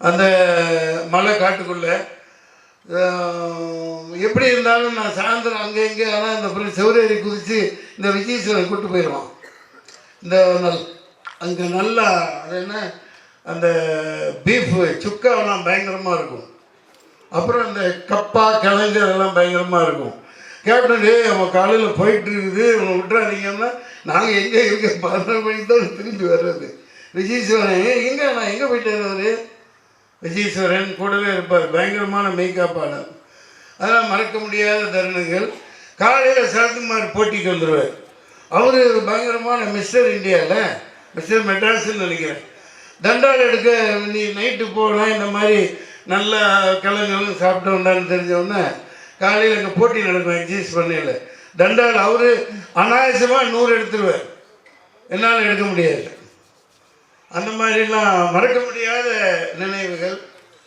அந்த மலை காட்டுக்குள்ளே எப்படி இருந்தாலும் நான் சாயந்தரம் அங்கே இங்கே ஆனால் இந்த அப்புறம் செவ்வரேறி குதித்து இந்த விஜயேஸ்வரன் கூப்பிட்டு போயிடுவான். இந்த அங்கே நல்லா அது என்ன அந்த பீஃபு சுக்காவெல்லாம் பயங்கரமாக இருக்கும். அப்புறம் அந்த கப்பா கிழங்கு அதெல்லாம் பயங்கரமாக இருக்கும். கேப்டன் அவன் காலையில் போயிட்டு இருக்குது, அவனை விட்டுறாதீங்கன்னா நாங்கள் எங்கே இருக்க 11 மணிக்கு தான் திரும்பி வர்றது. விஜயேஸ்வரன் எங்கே நான் எங்கே போயிட்டு வர்றது? விஜயேஸ்வரன் கூடவே இருப்பார், பயங்கரமான மெய்காப்பாளர். அதெல்லாம் மறக்க முடியாத தருணங்கள். காலையில் சரத்குமார் போட்டிக்கு வந்துடுவார். அவர் பயங்கரமான மிஸ்டர் இந்தியாவில், மிஸ்டர் மெட்ராஸ்ன்னு நினைக்கிறேன். தண்டால் எடுக்க நீ நைட்டு போனால் இந்த மாதிரி நல்ல கிழங்குகளும் சாப்பிட்டு வந்தான்னு தெரிஞ்சவொடனே காலையில் எங்கள் போட்டி நடக்கும் எக்ஸசைஸ் பண்ணையில். தண்டால் அவர் அனாயசமாக 100 எடுத்துருவார், என்னால் எடுக்க முடியாது. அந்த மாதிரிலாம் மறக்க முடியாத நினைவுகள்.